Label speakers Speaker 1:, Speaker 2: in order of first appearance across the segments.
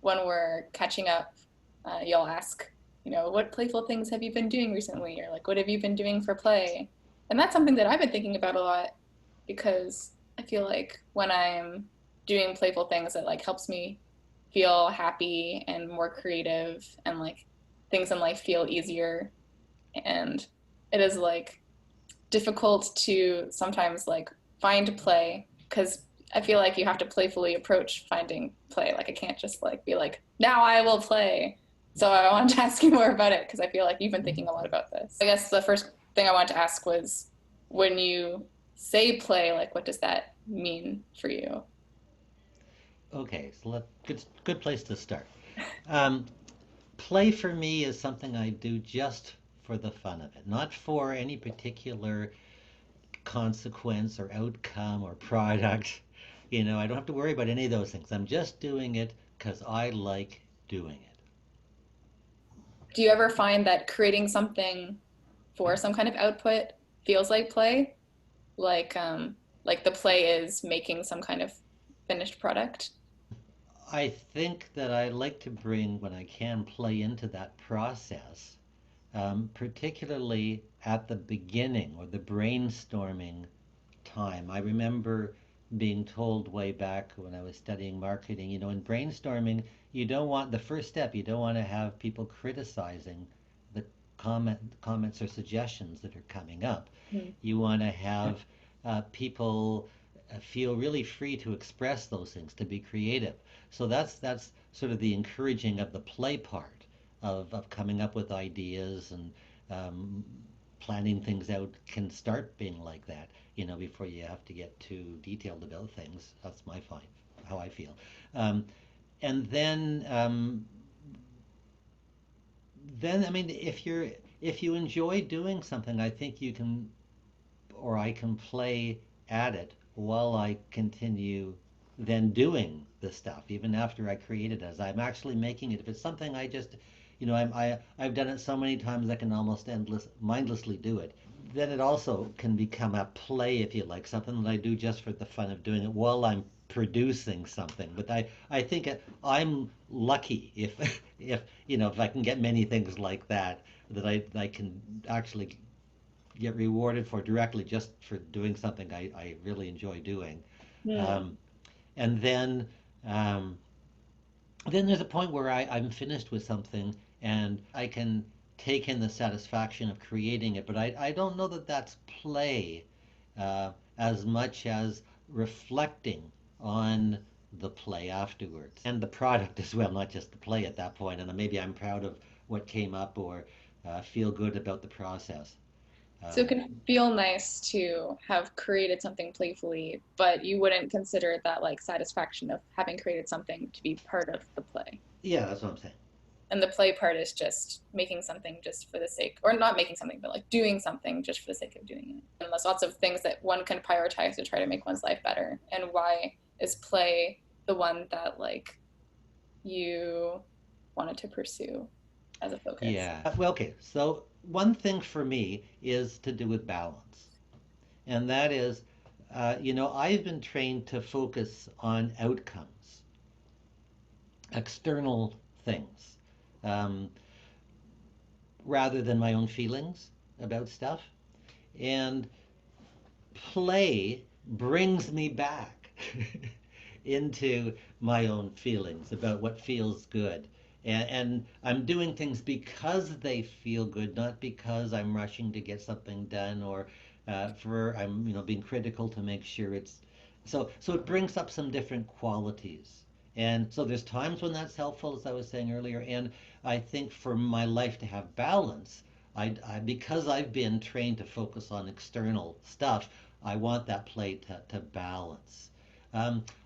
Speaker 1: when we're catching up, you'll ask, what playful things have you been doing recently? Or like, what have you been doing for play? And that's something that I've been thinking about a lot because I feel like when I'm doing playful things, it like helps me feel happy and more creative and like things in life feel easier. And it is like difficult to sometimes like find play because I feel like you have to playfully approach finding play. Like I can't just like be like, now I will play. So I wanted to ask you more about it because I feel like you've been thinking a lot about this. I guess the first thing I wanted to ask was when you say play, like what does that mean for you?
Speaker 2: Okay, so good place to start. Um, Play for me is something I do just for the fun of it, not for any particular consequence or outcome or product. I don't have to worry about any of those things. I'm just doing it because I like doing it.
Speaker 1: Do you ever find that creating something for some kind of output feels like play? Like like the play is making some kind of finished product?
Speaker 2: I think that I like to bring, when I can, play into that process, particularly at the beginning or the brainstorming time. I remember being told way back when I was studying marketing, in brainstorming, you don't want the first step, you don't want to have people criticizing the comments or suggestions that are coming up.
Speaker 1: Mm.
Speaker 2: You want to have people feel really free to express those things, to be creative. So that's sort of the encouraging of the play part of coming up with ideas and um, planning things out can start being like that, before you have to get too detailed about things. That's how I feel. Um, and then I mean, if you enjoy doing something, I think you can, or I can play at it while I continue then doing the stuff, even after I create it, as I'm actually making it. If it's something I just, I've done it so many times I can almost mindlessly do it. Then it also can become a play, if you like, something that I do just for the fun of doing it while I'm producing something. But I think I'm lucky if, if I can get many things like that, that I can actually get rewarded for directly just for doing something I really enjoy doing.
Speaker 1: Mm.
Speaker 2: Um, and um, then there's a point where I'm finished with something and I can take in the satisfaction of creating it, but I don't know that that's play as much as reflecting on the play afterwards and the product as well, not just the play at that point. And then maybe I'm proud of what came up or feel good about the process.
Speaker 1: So it
Speaker 2: Um,
Speaker 1: can feel nice to have created something playfully, but you wouldn't consider that like satisfaction of having created something to be part of the play.
Speaker 2: yeah, that's what I'm saying.
Speaker 1: And the play part is just making something just for the sake, or not making something, but like doing something just for the sake of doing it. And there's lots of things that one can prioritize to try to make one's life better. And why is play the one that like you wanted to pursue as a focus?
Speaker 2: Yeah. Well, okay. So one thing for me is to do with balance, and that is, I've been trained to focus on outcomes, external things, um, rather than my own feelings about stuff. And play brings me back into my own feelings about what feels good. And I'm doing things because they feel good, not because I'm rushing to get something done or for I'm being critical to make sure it's so it brings up some different qualities. And so there's times when that's helpful, as I was saying earlier. And I think for my life to have balance, because I've been trained to focus on external stuff, I want that play to balance.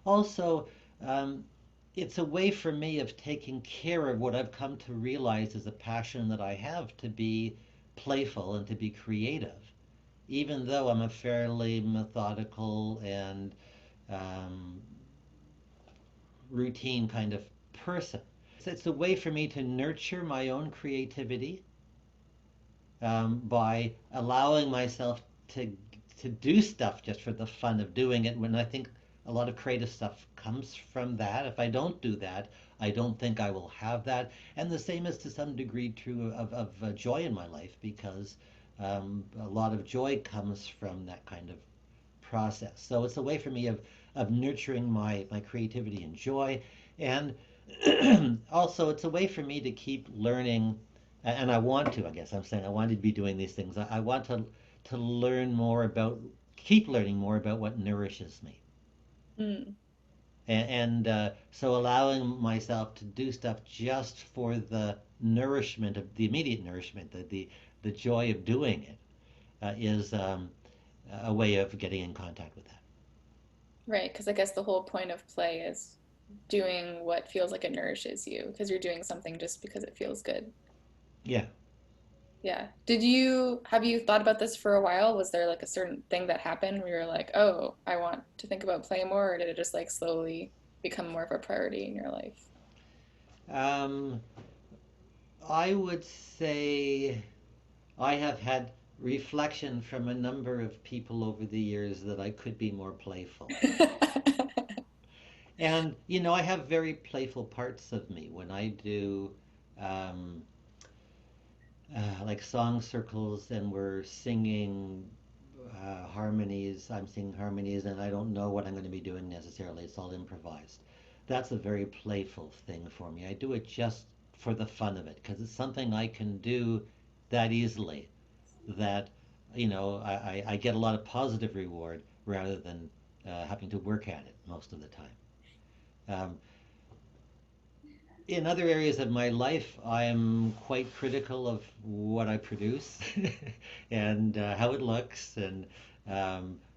Speaker 2: Also, um, it's a way for me of taking care of what I've come to realize is a passion that I have to be playful and to be creative, even though I'm a fairly methodical and um, routine kind of person. So it's a way for me to nurture my own creativity by allowing myself to do stuff just for the fun of doing it. When I think a lot of creative stuff comes from that. If I don't do that, I don't think I will have that. And the same is to some degree true of joy in my life because a lot of joy comes from that kind of process. So it's a way for me of nurturing my creativity and joy. And also, it's a way for me to keep learning. And I want to, I guess I'm saying I want to be doing these things. I want to learn more about, keep learning more about what nourishes me.
Speaker 1: Mm.
Speaker 2: And so allowing myself to do stuff just for the nourishment of the immediate nourishment, the joy of doing it, is a way of getting in contact with that.
Speaker 1: Right, because I guess the whole point of play is doing what feels like it nourishes you because you're doing something just because it feels good.
Speaker 2: Yeah.
Speaker 1: Yeah. Have you thought about this for a while? Was there like a certain thing that happened where you're like, oh, I want to think about play more, or did it just like slowly become more of a priority in your life?
Speaker 2: Um, I would say I have had reflection from a number of people over the years that I could be more playful. And, I have very playful parts of me when I do um, like song circles and we're singing harmonies. I'm singing harmonies and I don't know what I'm going to be doing necessarily. It's all improvised. That's a very playful thing for me. I do it just for the fun of it because it's something I can do that easily that, I get a lot of positive reward rather than having to work at it most of the time. Um, in other areas of my life, I'm quite critical of what I produce and how it looks and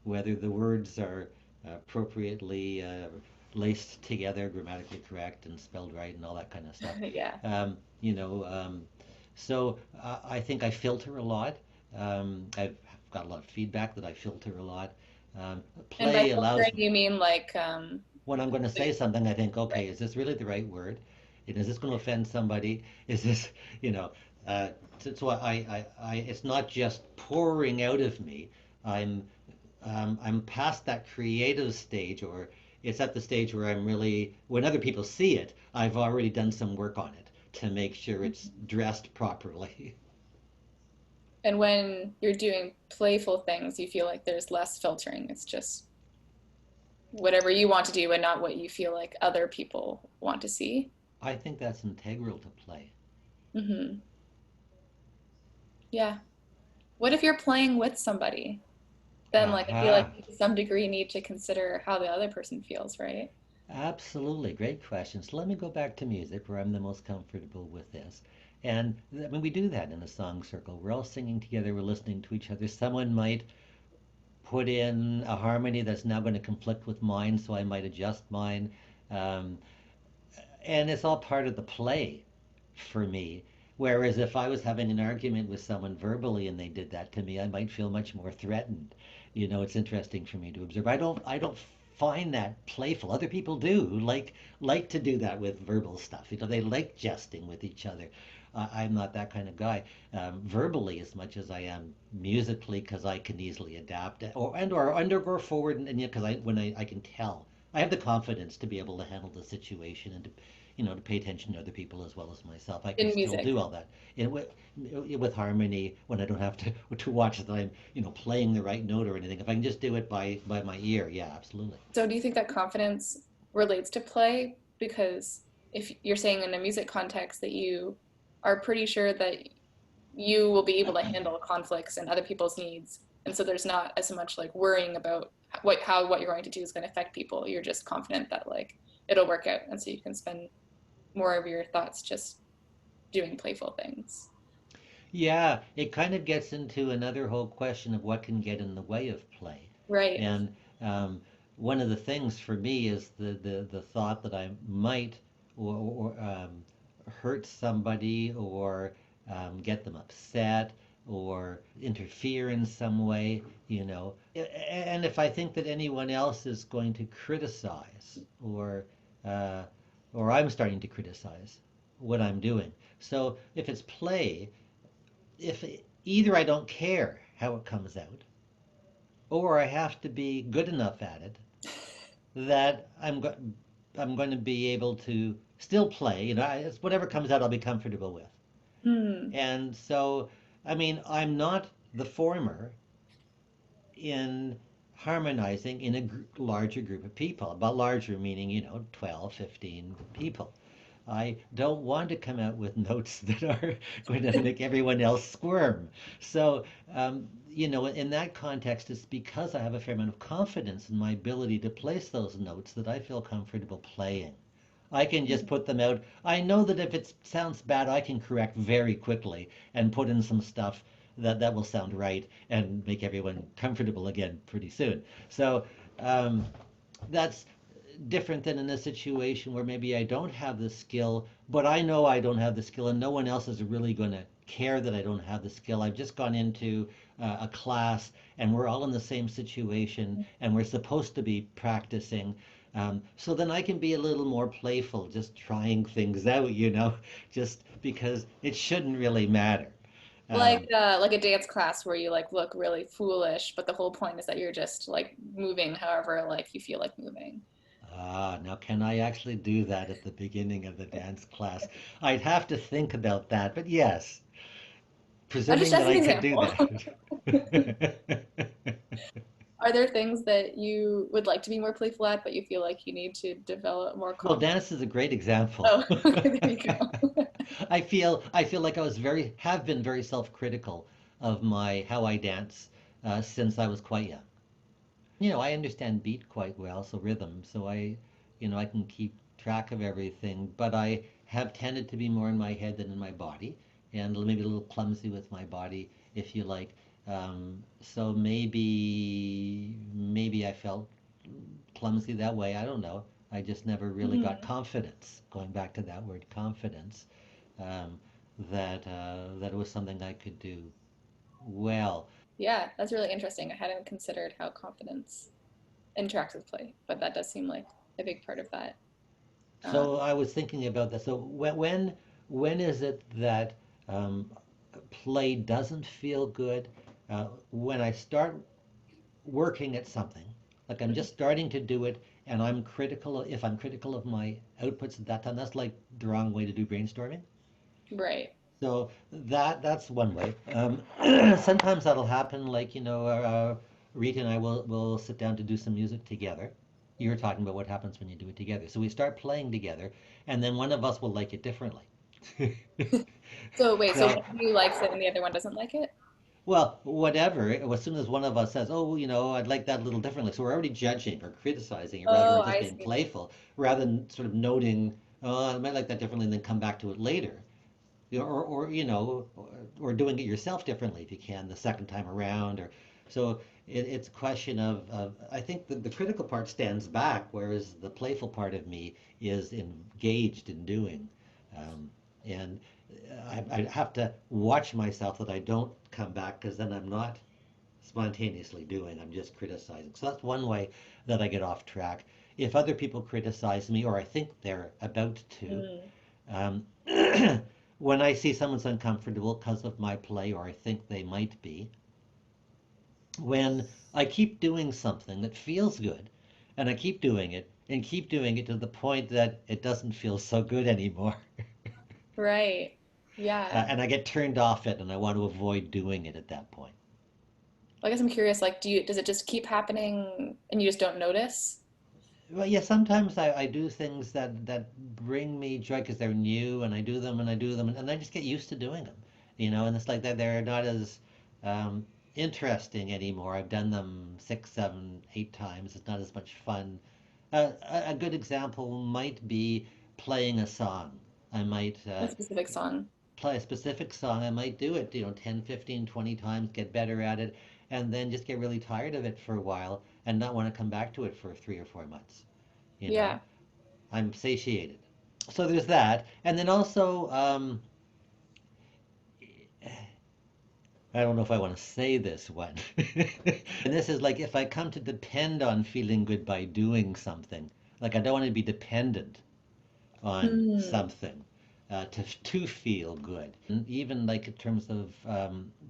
Speaker 2: whether the words are appropriately laced together, grammatically correct, and spelled right, and all that kind of stuff.
Speaker 1: Yeah.
Speaker 2: Um, you know, um, so I think I filter a lot. I've got a lot of feedback that I filter a lot.
Speaker 1: And by
Speaker 2: Play allows
Speaker 1: filtering, you mean like,
Speaker 2: when I'm going to say
Speaker 1: like,
Speaker 2: something, I think, okay,
Speaker 1: right.
Speaker 2: is this really the right word? And is this going to offend somebody? Is this, you know, uh, so it's not just pouring out of me. I'm, I'm past that creative stage, or it's at the stage where I'm really, when other people see it, I've already done some work on it to make sure it's dressed properly.
Speaker 1: And when you're doing playful things, you feel like there's less filtering. It's just whatever you want to do and not what you feel like other people want to see.
Speaker 2: I think that's integral to play.
Speaker 1: Hmm. Yeah. What if you're playing with somebody? Then, like, I feel like
Speaker 2: Aha.
Speaker 1: you to some degree need to consider how the other person feels, right?
Speaker 2: Absolutely, great question. So let me go back to music, where I'm the most comfortable with this. And I mean, we do that in a song circle. We're all singing together, we're listening to each other. Someone might put in a harmony that's now going to conflict with mine, so I might adjust mine. Um, and it's all part of the play for me. Whereas if I was having an argument with someone verbally and they did that to me, I might feel much more threatened. It's interesting for me to observe. I don't find that playful. Other people do like to do that with verbal stuff. They like jesting with each other. I'm not that kind of guy, verbally as much as I am musically, because I can easily adapt or go forward and because I can tell I have the confidence to be able to handle the situation and to pay attention to other people as well as myself. I can
Speaker 1: In
Speaker 2: still do
Speaker 1: music.
Speaker 2: all that with harmony when I don't have to watch that I'm playing the right note or anything. If I can just do it by my ear, yeah, absolutely.
Speaker 1: So, do you think that confidence relates to play? Because if you're saying in a music context that you are pretty sure that you will be able to handle conflicts and other people's needs, and so there's not as much like worrying about what you're going to do is going to affect people. You're just confident that like it'll work out, and so you can spend more of your thoughts just doing playful things.
Speaker 2: Yeah, it kind of gets into another whole question of what can get in the way of play.
Speaker 1: Right.
Speaker 2: And one of the things for me is the thought that I might or hurt somebody or get them upset or interfere in some way, And if I think that anyone else is going to criticize uh, or I'm starting to criticize what I'm doing. So if it's play, if either I don't care how it comes out, or I have to be good enough at it that I'm going to be able to still play. It's whatever comes out, I'll be comfortable with.
Speaker 1: Hmm.
Speaker 2: And so, I mean, I'm not the former in harmonizing in a larger group of people, but larger meaning, 12, 15 people. I don't want to come out with notes that are going to make everyone else squirm. So, in that context, it's because I have a fair amount of confidence in my ability to place those notes that I feel comfortable playing. I can just put them out. I know that if it sounds bad, I can correct very quickly and put in some stuff that will sound right and make everyone comfortable again pretty soon. So um, that's different than in a situation where maybe I don't have the skill, but I know I don't have the skill, and no one else is really going to care that I don't have the skill. I've just gone into a class, and we're all in the same situation, and we're supposed to be practicing. So then I can be a little more playful, just trying things out, just because it shouldn't really matter. Um,
Speaker 1: Like a dance class where you like look really foolish, but the whole point is that you're just like moving however like you feel like moving.
Speaker 2: now can I actually do that at the beginning of the dance class? I'd have to think about that, but yes,
Speaker 1: Just
Speaker 2: presuming that
Speaker 1: as an
Speaker 2: I could do
Speaker 1: example.
Speaker 2: that.
Speaker 1: Are there things that you would like to be more playful at, but you feel like you need to develop more
Speaker 2: Well,
Speaker 1: confidence?
Speaker 2: dance is a great example.
Speaker 1: Oh, okay, there you go.
Speaker 2: I feel like have been very self-critical of my how I dance since I was quite young. I understand beat quite well, so rhythm, so I can keep track of everything, but I have tended to be more in my head than in my body, and maybe a little clumsy with my body, if you like. So maybe I felt clumsy that way. I don't know. I just never really got
Speaker 1: Mhm.
Speaker 2: confidence. Going back to that word, confidence, um, that it was something I could do well.
Speaker 1: Yeah, that's really interesting. I hadn't considered how confidence interacts with play, but that does seem like a big part of that. Uh,
Speaker 2: So I was thinking about that. So when is it that um, play doesn't feel good? When I start working at something, like I'm just starting to do it, and if I'm critical of my outputs at that time, that's like the wrong way to do brainstorming.
Speaker 1: right.
Speaker 2: So that's one way. Sometimes that'll happen, like Rita and I will sit down to do some music together. You're talking about what happens when you do it together. So we start playing together, and then one of us will like it differently.
Speaker 1: So wait, so one
Speaker 2: So,
Speaker 1: of you likes it and the other one doesn't like it?
Speaker 2: well, whatever. As soon as one of us says, "Oh, I'd like that a little differently," so we're already judging or criticizing it, rather
Speaker 1: Oh,
Speaker 2: we're just
Speaker 1: I
Speaker 2: being
Speaker 1: see.
Speaker 2: playful, rather than sort of noting, "Oh, I might like that differently," and then come back to it later. Or doing it yourself differently if you can the second time around. Or so it's a question of I think the critical part stands back, whereas the playful part of me is engaged in doing. Um, and I have to watch myself that I don't come back because then I'm not spontaneously doing, I'm just criticizing. So that's one way that I get off track. If other people criticize me, or I think they're about to,
Speaker 1: Mm.
Speaker 2: um, when I see someone's uncomfortable because of my play, or I think they might be, when I keep doing something that feels good, and I keep doing it, and keep doing it to the point that it doesn't feel so good anymore,
Speaker 1: Right. Yeah.
Speaker 2: and I get turned off it, and I want to avoid doing it at that point.
Speaker 1: Well, I guess I'm curious, like, does it just keep happening and you just don't notice?
Speaker 2: Well, yeah, sometimes I do things that bring me joy because they're new, and I do them and I do them, and I just get used to doing them, and it's like that they're not as um, interesting anymore. I've done them 6, 7, 8 times. It's not as much fun. A good example might be playing a song. I might
Speaker 1: A specific song.
Speaker 2: play a specific song. I might do it, 10, 15, 20 times, get better at it, and then just get really tired of it for a while and not want to come back to it for 3 or 4 months. You know,
Speaker 1: Yeah.
Speaker 2: I'm satiated. So there's that. And then also, I don't know if I want to say this one. And this is like if I come to depend on feeling good by doing something, like I don't want to be dependent on
Speaker 1: Hmm.
Speaker 2: something to feel good. And even like in terms of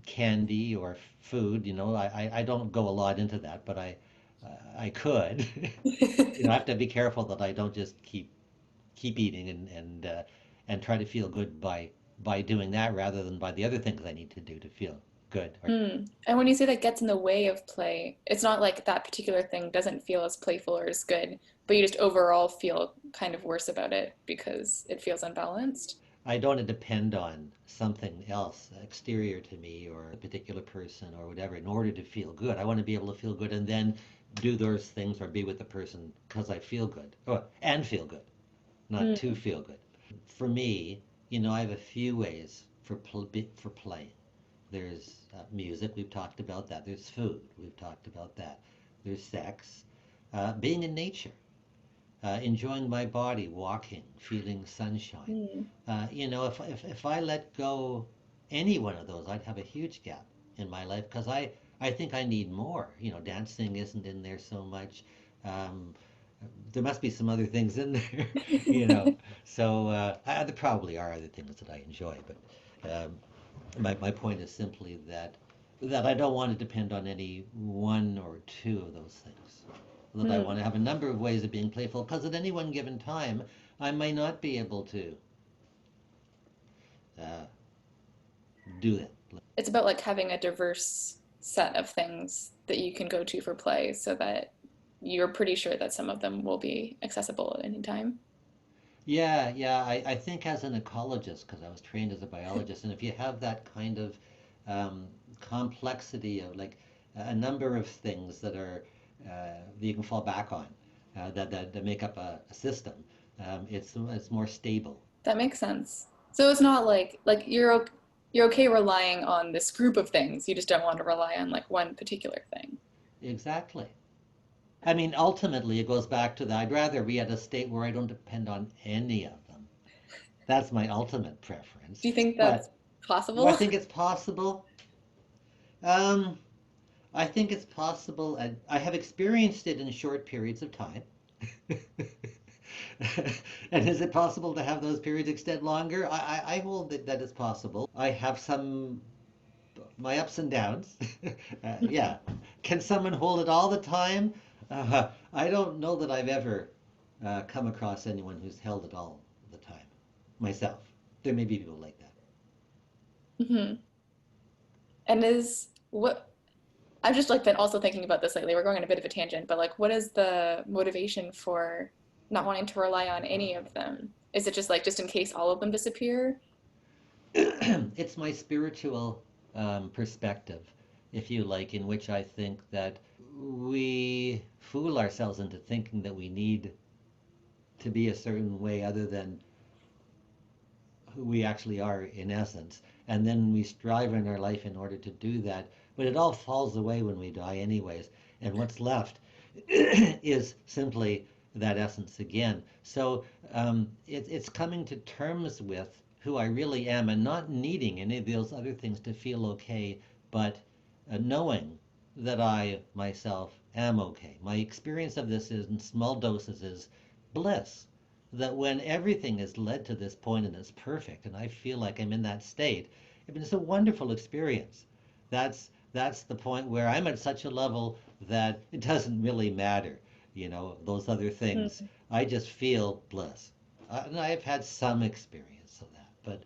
Speaker 2: candy or food, I don't go a lot into that, but I could. I have to be careful that I don't just keep keep eating and try to feel good by doing that rather than by the other things I need to do to feel good. Or
Speaker 1: Hmm. And when you say that gets in the way of play, it's not like that particular thing doesn't feel as playful or as good, but you just overall feel kind of worse about it because it feels unbalanced.
Speaker 2: I don't want to depend on something else exterior to me or a particular person or whatever in order to feel good. I want to be able to feel good and then do those things or be with the person because I feel good and feel good, not to
Speaker 1: Hmm.
Speaker 2: feel good. For me, I have a few ways for playing. There's music, we've talked about that. There's food, we've talked about that. There's sex, being in nature, enjoying my body, walking, feeling sunshine.
Speaker 1: Hmm.
Speaker 2: If I let go any one of those, I'd have a huge gap in my life because I think I need more. Dancing isn't in there so much. Um, there must be some other things in there, you know. So there probably are other things that I enjoy, but my point is simply that I don't want to depend on any one or two of those things. That I
Speaker 1: Hmm.
Speaker 2: want to have a number of ways of being playful because at any one given time I may not be able to uh, do that.
Speaker 1: It's about like having a diverse set of things that you can go to for play so that you're pretty sure that some of them will be accessible at any time.
Speaker 2: Yeah, yeah. I think as an ecologist, because I was trained as a biologist, and if you have that kind of um, complexity of like a number of things that you can fall back on that make up a system, it's more stable.
Speaker 1: That makes sense. So it's not like you're okay relying on this group of things. You just don't want to rely on like one particular thing.
Speaker 2: Exactly. I mean, ultimately, it goes back to that. I'd rather be at a state where I don't depend on any of them. That's my ultimate preference.
Speaker 1: Do you think that's
Speaker 2: But do I
Speaker 1: possible?
Speaker 2: think it's possible? Um, I think it's possible, and I have experienced it in short periods of time. And is it possible to have those periods extend longer? I hold that it's possible. I have my ups and downs. Yeah. Can someone hold it all the time? I don't know that I've ever come across anyone who's held it all the time. Myself. There may be people like that.
Speaker 1: Hmm. And is what I've just like been also thinking about this lately. We're going on a bit of a tangent, but like, what is the motivation for not wanting to rely on any of them? Is it just like just in case all of them disappear?
Speaker 2: It's my spiritual perspective, if you like, in which I think that we fool ourselves into thinking that we need to be a certain way other than who we actually are in essence. And then we strive in our life in order to do that. But it all falls away when we die, anyways. And what's left is simply that essence again. So it's coming to terms with who I really am and not needing any of those other things to feel okay, but knowing that I myself am okay. My experience of this is in small doses is bliss, that when everything is led to this point and it's perfect and I feel like I'm in that state, I mean, it's a wonderful experience. That's the point where I'm at such a level that it doesn't really matter, those other things.
Speaker 1: Hmm.
Speaker 2: I just feel bliss. And I've had some experience of that, but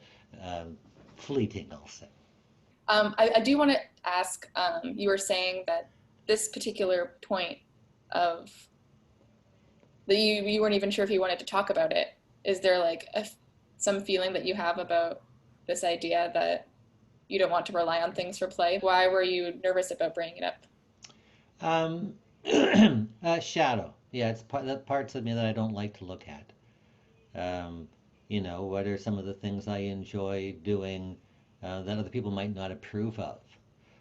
Speaker 2: fleeting, I'll say.
Speaker 1: I do want to ask. You were saying that this particular point of that you weren't even sure if you wanted to talk about it. Is there like some feeling that you have about this idea that you don't want to rely on things for play? Why were you nervous about bringing it up?
Speaker 2: Um, shadow. Yeah, it's the parts of me that I don't like to look at. Um, what are some of the things I enjoy doing that other people might not approve of?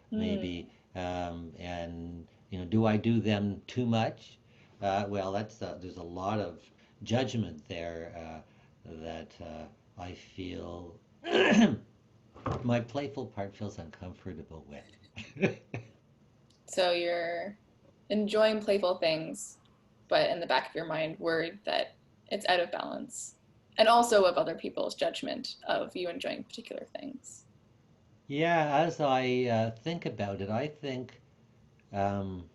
Speaker 1: Hmm.
Speaker 2: Maybe, and do I do them too much? Well, there's a lot of judgment there that I feel my playful part feels uncomfortable with.
Speaker 1: So you're enjoying playful things, but in the back of your mind, worried that it's out of balance, and also of other people's judgment of you enjoying particular things.
Speaker 2: Yeah, as I think about it, I think, um,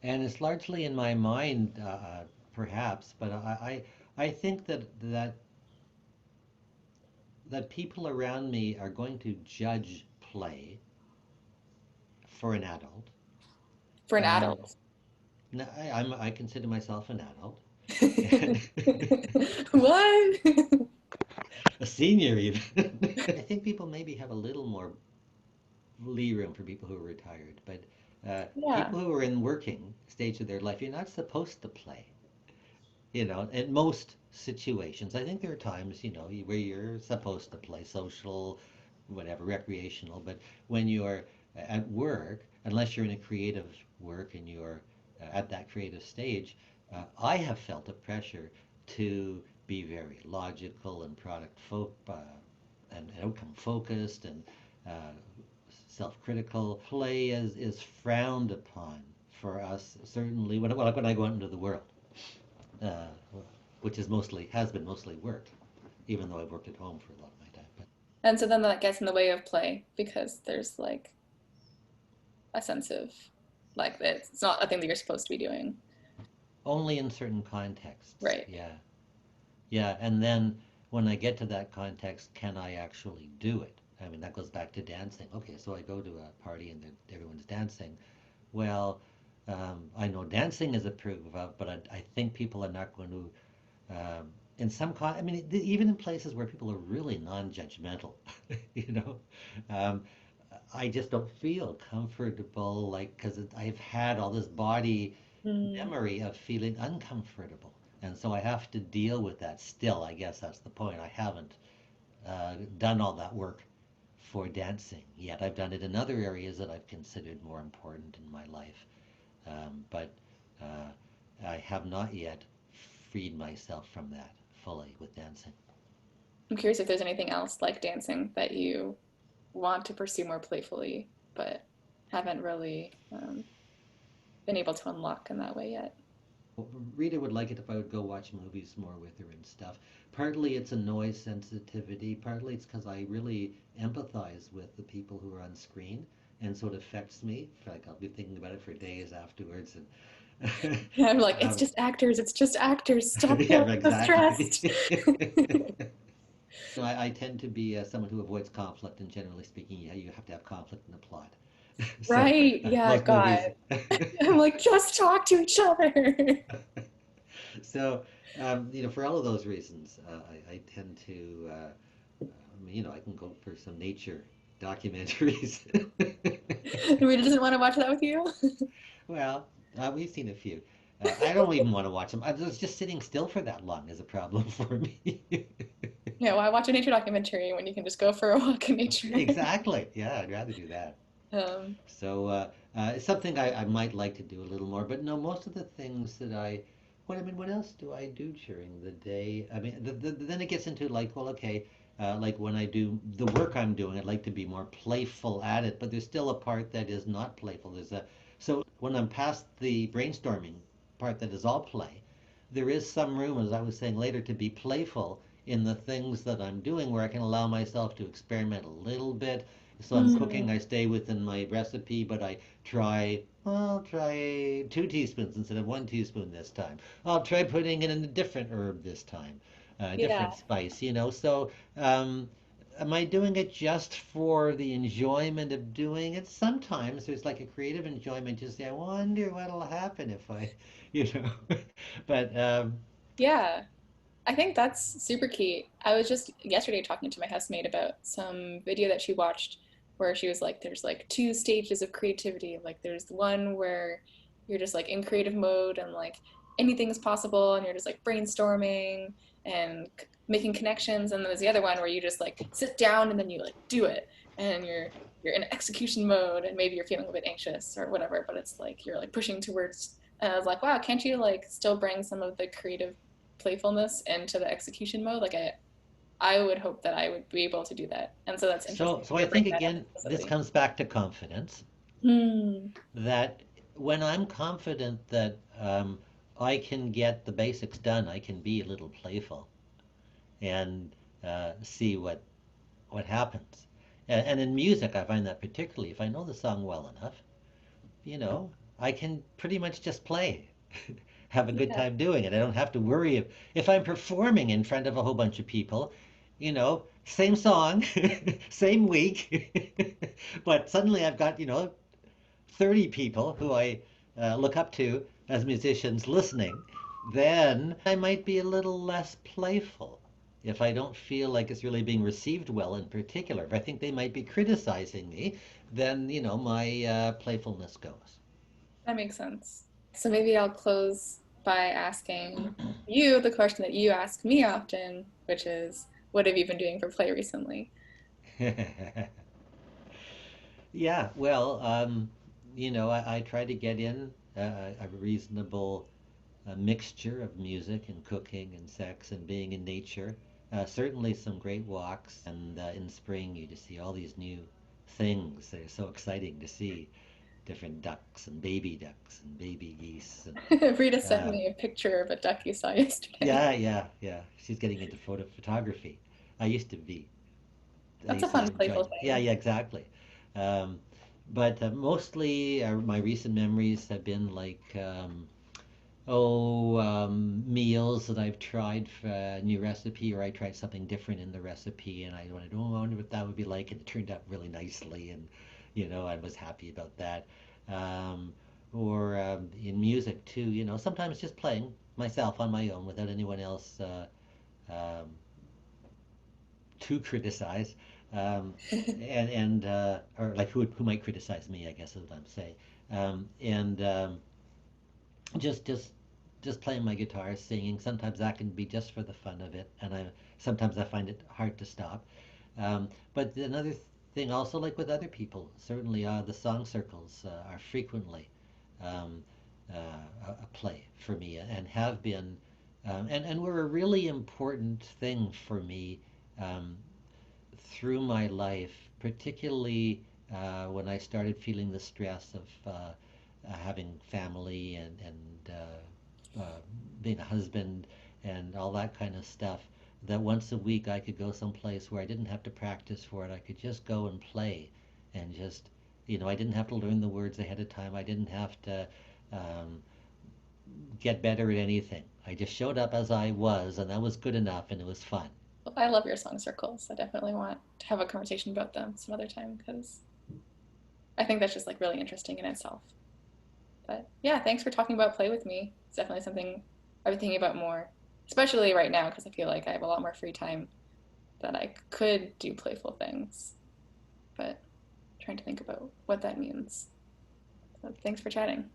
Speaker 2: and it's largely in my mind, perhaps, but I think that people around me are going to judge play for an adult.
Speaker 1: For an
Speaker 2: Um,
Speaker 1: adult.
Speaker 2: I consider myself an adult, and
Speaker 1: What?
Speaker 2: a senior even. I think people maybe have a little more lee room for people who are retired, but
Speaker 1: Yeah.
Speaker 2: people who are in working stage of their life, you're not supposed to play. In most situations, I think there are times, where you're supposed to play social, whatever, recreational, but when you're at work, unless you're in a creative work and you're at that creative stage, I have felt a pressure to be very logical and and outcome focused and uh, self-critical. Play is frowned upon for us, certainly when I go out into the world, uh, which has been mostly work, even though I've worked at home for a lot of my time. But
Speaker 1: And so then that gets in the way of play because there's like a sense of like it's not a thing that you're supposed to be doing.
Speaker 2: only in certain contexts,
Speaker 1: Right.
Speaker 2: yeah, yeah. And then when I get to that context, can I actually do it? I mean, that goes back to dancing. Okay, so I go to a party and everyone's dancing. Well, I know dancing is approved of, but I think people are not going to in I mean, even in places where people are really non-judgmental, you know, um, I just don't feel comfortable, like, because I've had all this body
Speaker 1: Mm.
Speaker 2: memory of feeling uncomfortable. And so I have to deal with that still. I guess that's the point. I haven't done all that work for dancing yet. I've done it in other areas that I've considered more important in my life. But I have not yet freed myself from that fully with dancing.
Speaker 1: I'm curious if there's anything else like dancing that you want to pursue more playfully, but haven't really been able to unlock in that way yet.
Speaker 2: Rita would like it if I would go watch movies more with her and stuff. Partly it's a noise sensitivity, partly it's because I really empathize with the people who are on screen, and so it affects me. Like I'll be thinking about it for days afterwards, and
Speaker 1: Yeah, I'm like, it's
Speaker 2: um,
Speaker 1: just actors. It's just actors. Stop
Speaker 2: yeah,
Speaker 1: feeling so
Speaker 2: exactly.
Speaker 1: stressed.
Speaker 2: No, I tend to be someone who avoids conflict, and generally speaking, yeah, you have to have conflict in the plot. So
Speaker 1: Right? Yeah,
Speaker 2: most
Speaker 1: God.
Speaker 2: movies.
Speaker 1: I'm like, just talk to each other.
Speaker 2: So, for all of those reasons, I tend to, I can go for some nature documentaries.
Speaker 1: Rita doesn't want to watch that with you.
Speaker 2: Well, we've seen a few. I don't even want to watch them. Just sitting still for that long is a problem for me.
Speaker 1: Yeah, why watch a nature documentary when you can just go for a walk in nature?
Speaker 2: Exactly. Yeah, I'd rather do that.
Speaker 1: um,
Speaker 2: So it's something I might like to do a little more. But no, most of the things that what else do I do during the day? I mean, then it gets into like, well, okay, like when I do the work I'm doing, I'd like to be more playful at it, but there's still a part that is not playful. So when I'm past the brainstorming part that is all play, there is some room, as I was saying later, to be playful in the things that I'm doing where I can allow myself to experiment a little bit. So I'm cooking,
Speaker 1: mm,
Speaker 2: I stay within my recipe, but I'll try 2 teaspoons instead of 1 teaspoon this time. I'll try putting in a different herb this time, a different
Speaker 1: yeah.
Speaker 2: spice, So, um, am I doing it just for the enjoyment of doing it? Sometimes there's like a creative enjoyment. Just say, I wonder what'll happen if you know. But
Speaker 1: Yeah. I think that's super key. I was just yesterday talking to my housemate about some video that she watched where she was like, there's like two stages of creativity. Like, there's one where you're just like in creative mode and like anything is possible and you're just like brainstorming and making connections. And then there's the other one where you just like sit down and then you like do it and you're in execution mode and maybe you're feeling a bit anxious or whatever, but it's like you're like pushing towards. And I was like, wow, can't you like still bring some of the creative playfulness into the execution mode? Like I would hope that I would be able to do that. And so that's
Speaker 2: so
Speaker 1: interesting
Speaker 2: so
Speaker 1: for
Speaker 2: I
Speaker 1: you to bring
Speaker 2: think
Speaker 1: that up
Speaker 2: again this
Speaker 1: explicitly.
Speaker 2: comes back to confidence.
Speaker 1: Hmm.
Speaker 2: That when I'm confident that I can get the basics done, I can be a little playful and see what happens. And in music, I find that particularly if I know the song well enough, you know, I can pretty much just play. have a good
Speaker 1: Yeah.
Speaker 2: time doing it. I don't have to worry if I'm performing in front of a whole bunch of people, same song, same week, but suddenly I've got, 30 people who I look up to as musicians listening, then I might be a little less playful if I don't feel like it's really being received well in particular. If I think they might be criticizing me, then, my playfulness goes.
Speaker 1: That makes sense. So maybe I'll close by asking you the question that you ask me often, which is, what have you been doing for play recently?
Speaker 2: Yeah, well, I try to get in a reasonable mixture of music and cooking and sex and being in nature. Certainly some great walks, and in spring you just see all these new things. They're so exciting to see different ducks and baby geese and
Speaker 1: Rita sent
Speaker 2: um,
Speaker 1: me a picture of a duck you saw yesterday.
Speaker 2: yeah, yeah, yeah. She's getting into photography. I used to be. I
Speaker 1: That's a
Speaker 2: used to
Speaker 1: fun,
Speaker 2: enjoy.
Speaker 1: playful
Speaker 2: Yeah,
Speaker 1: thing.
Speaker 2: yeah, exactly. Um, but mostly my recent memories have been like meals that I've tried for a new recipe, or I tried something different in the recipe, and I wanted, oh, I wonder what that would be like, and it turned out really nicely, and I was happy about that. Um, or in music too, sometimes just playing myself on my own without anyone else um, to criticize, and or like who might criticize me, I guess is what I'm saying, and just just just playing my guitar, singing. Sometimes that can be just for the fun of it, and I sometimes I find it hard to stop. But another thing, also like with other people, certainly the song circles are frequently um, a play for me, and have been, and were a really important thing for me um, through my life, particularly when I started feeling the stress of having family and being a husband and all that kind of stuff. That once a week I could go someplace where I didn't have to practice for it. I could just go and play and just, I didn't have to learn the words ahead of time. I didn't have to um, get better at anything. I just showed up as I was, and that was good enough, and it was fun.
Speaker 1: Well, I love your song circles. I definitely want to have a conversation about them some other time because I think that's just like really interesting in itself. But yeah, thanks for talking about play with me. It's definitely something I've been thinking about more, especially right now because I feel like I have a lot more free time that I could do playful things. But trying to think about what that means. So thanks for chatting.